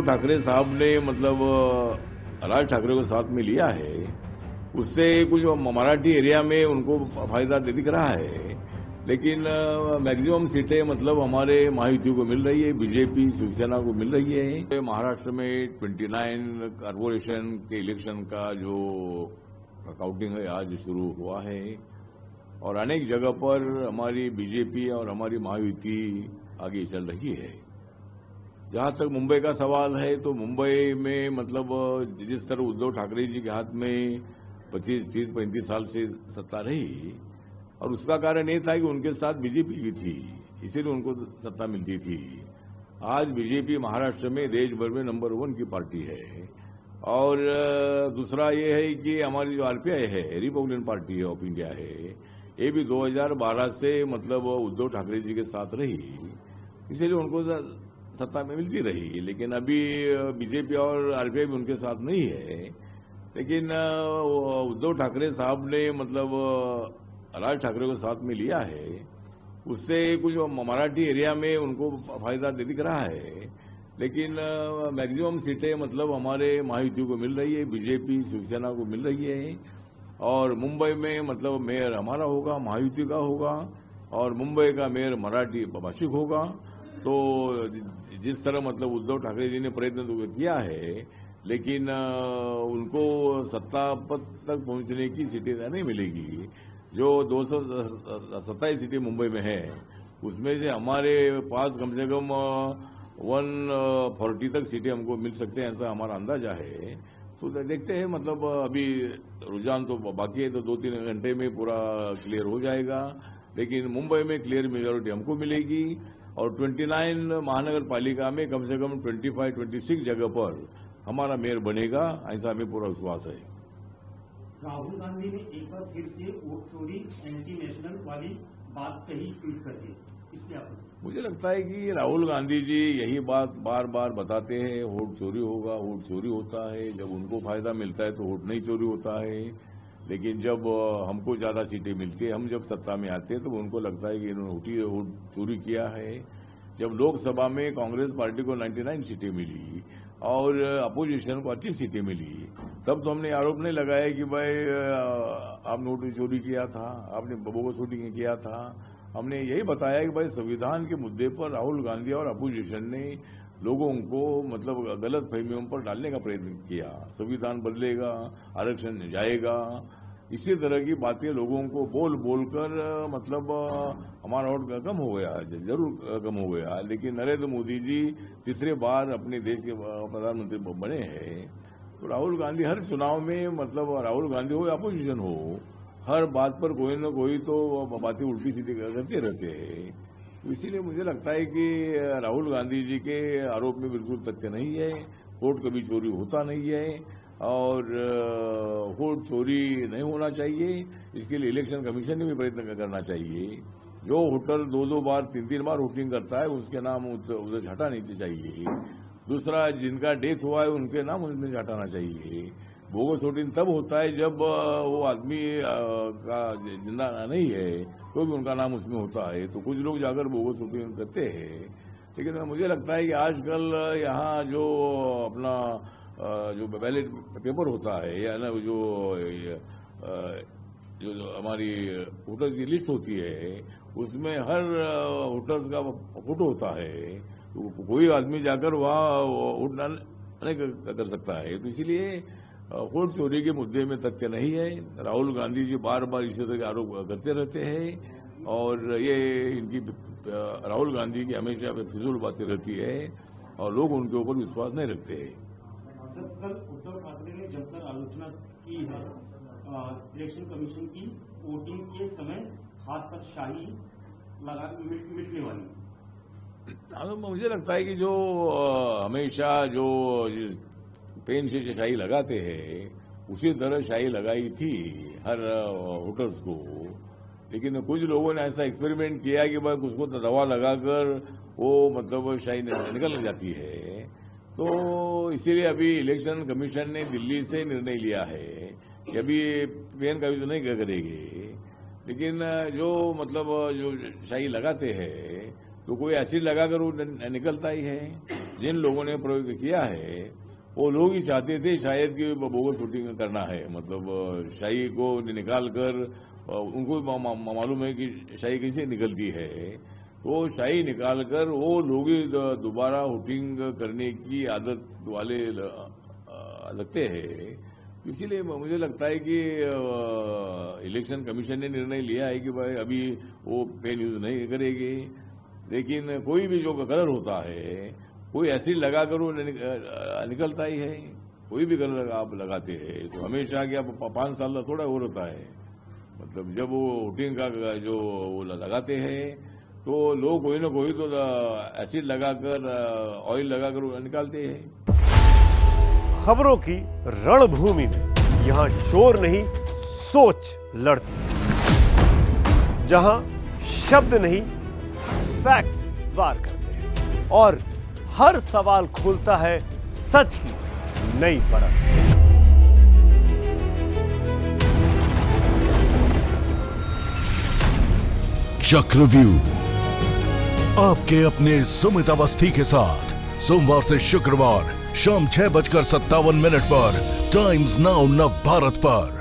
उद्धव ठाकरे साहब ने मतलब राज ठाकरे को साथ में लिया है, उससे कुछ मराठी एरिया में उनको फायदा दिख रहा है। लेकिन मैक्सिमम सीटें मतलब हमारे महायुति को मिल रही है, बीजेपी शिवसेना को मिल रही है। महाराष्ट्र में 29 कॉर्पोरेशन के इलेक्शन का जो काउंटिंग है आज शुरू हुआ है और अनेक जगह पर हमारी बीजेपी और हमारी महायुति आगे चल रही है। जहां तक मुंबई का सवाल है तो मुंबई में मतलब जिस तरह उद्धव ठाकरे जी के हाथ में 25, 30, 35 साल से सत्ता रही और उसका कारण ये था कि उनके साथ बीजेपी भी थी, इसीलिए उनको सत्ता मिलती थी। आज बीजेपी महाराष्ट्र में देश भर में नंबर 1 की पार्टी है। और दूसरा ये है कि हमारी जो आरपीआई है, रिपब्लिकन पार्टी ऑफ इंडिया है, ये भी 2012 से मतलब उद्धव ठाकरे जी के साथ रही, इसीलिए उनको सत्ता में मिलती रही। लेकिन अभी बीजेपी और आरपीआई भी उनके साथ नहीं है। लेकिन उद्धव ठाकरे साहब ने मतलब राज ठाकरे को साथ में लिया है, उससे कुछ मराठी एरिया में उनको फायदा दिख रहा है। लेकिन मैक्सिमम सीटें मतलब हमारे महायुति को मिल रही है, बीजेपी शिवसेना को मिल रही है। और मुंबई में मतलब मेयर हमारा होगा, महायुति का होगा, और मुंबई का मेयर मराठी भाषिक होगा। तो जिस तरह मतलब उद्धव ठाकरे जी ने प्रयत्न तो किया है, लेकिन उनको सत्ता पद तक पहुंचने की सीटें नहीं मिलेगी। जो 227 सीटें मुंबई में है, उसमें से हमारे पास कम से कम 140 तक सीटें हमको मिल सकते हैं, ऐसा हमारा अंदाजा है। तो देखते हैं, मतलब अभी रुझान तो बाकी है, तो 2-3 घंटे में पूरा क्लियर हो जाएगा। लेकिन मुंबई में क्लियर मेजोरिटी हमको मिलेगी और 29 महानगर पालिका में कम से कम 25-26 जगह पर हमारा मेयर बनेगा, ऐसा हमें पूरा विश्वास है। राहुल गांधी ने एक बार फिर से वोट चोरी एंटी नेशनल वाली बात कही ट्वीट करके, इसलिए आप मुझे लगता है कि राहुल गांधी जी यही बात बार बार बताते हैं, वोट चोरी होगा, वोट चोरी होता है। जब उनको फायदा मिलता है तो वोट नहीं चोरी होता है। लेकिन जब हमको ज्यादा सीटें मिलती है, हम जब सत्ता में आते हैं तो उनको लगता है कि इन्होंने वोट चोरी किया है। जब लोकसभा में कांग्रेस पार्टी को 99 सीटें मिली और अपोजिशन को 80 सीटें मिली, तब तो हमने आरोप नहीं लगाया कि भाई आपने वोट चोरी किया था, आपने बोगस वोटिंग किया था। हमने यही बताया कि भाई संविधान के मुद्दे पर राहुल गांधी और अपोजिशन ने लोगों को मतलब गलत फहमियों पर डालने का प्रयत्न किया। संविधान बदलेगा, आरक्षण जाएगा, इसी तरह की बातें लोगों को बोल बोलकर मतलब हमारा वोट कम हो गया, जरूर कम हो गया। लेकिन नरेंद्र मोदी जी तीसरे बार अपने देश के प्रधानमंत्री बने हैं, तो राहुल गांधी हर चुनाव में मतलब राहुल गांधी हो या अपोजिशन हो, हर बात पर कोई न कोई तो बातें उल्टी सीधी करते रहते हैं। तो इसीलिए मुझे लगता है कि राहुल गांधी जी के आरोप में बिल्कुल तथ्य नहीं है। वोट कभी चोरी होता नहीं है और वोट चोरी नहीं होना चाहिए। इसके लिए इलेक्शन कमीशन ने भी प्रयत्न करना चाहिए। जो वोटर 2-2 बार 3-3 बार वोटिंग करता है, उसके नाम उधर हटा नहीं चाहिए। दूसरा, जिनका डेथ हुआ है उनके नाम उसमें हटाना चाहिए। बोगस वोटिंग तब होता है जब वो आदमी का जिंदा नहीं है तो भी उनका नाम उसमें होता है। तो कुछ लोग जाकर बोगस वोटिंग करते हैं। लेकिन मुझे लगता है कि आजकल यहाँ जो अपना जो बैलेट पेपर होता है या ना जो हमारी वोटर्स की लिस्ट होती है, उसमें हर वोटर्स का फोटो होता है। तो कोई आदमी जाकर वहाँ वोट नहीं कर सकता है। तो इसीलिए वोट चोरी के मुद्दे में तथ्य नहीं है। राहुल गांधी जी बार बार इसी तरह के आरोप करते रहते हैं और ये इनकी राहुल गांधी की हमेशा फिजूल बातें रहती है और लोग उनके ऊपर विश्वास नहीं रखते हैं। कल उद्धव ठाकरे ने जमकर आलोचना की है इलेक्शन कमीशन की वोटिंग के समय हाथ पर शाही लगा मिटने वाली। मुझे लगता है कि जो हमेशा जो पेन से शाही लगाते हैं, उसी तरह शाही लगाई थी हर वोटर्स को। लेकिन कुछ लोगों ने ऐसा एक्सपेरिमेंट किया कि भाई उसको दवा लगाकर वो मतलब शाही निकल जाती है। तो इसीलिए अभी इलेक्शन कमीशन ने दिल्ली से निर्णय लिया है कि अभी पेन का यूज नहीं करेंगे। लेकिन जो मतलब जो शाही लगाते हैं तो कोई एसिड लगाकर वो निकलता ही है। जिन लोगों ने प्रयोग किया है वो लोग ही चाहते थे शायद कि बोगस शूटिंग करना है, मतलब शाही को निकाल कर उनको मालूम है कि शाही कैसे निकलती है, तो शाही निकाल कर वो लोग ही दोबारा शूटिंग करने की आदत वाले लगते हैं। इसीलिए मुझे लगता है कि इलेक्शन कमीशन ने निर्णय लिया है कि भाई अभी वो पेन यूज नहीं करेगी, लेकिन कोई भी जो कलर होता है कोई एसिड लगाकर वो निकलता ही है। कोई भी कलर आप लगाते हैं तो हमेशा कि आप 5 साल का थोड़ा और होता है, मतलब जब वो शूटिंग का जो वो लगाते हैं तो लोग कोई ना कोई तो एसिड लगाकर ऑयल लगाकर निकालते हैं। खबरों की रणभूमि में यहां शोर नहीं सोच लड़ती है, जहां शब्द नहीं फैक्ट्स वार करते हैं और हर सवाल खोलता है सच की नई परत। चक्रव्यूह आपके अपने सुमित अवस्थी के साथ सोमवार से शुक्रवार शाम 6:57 पर टाइम्स नाउ नव भारत पर।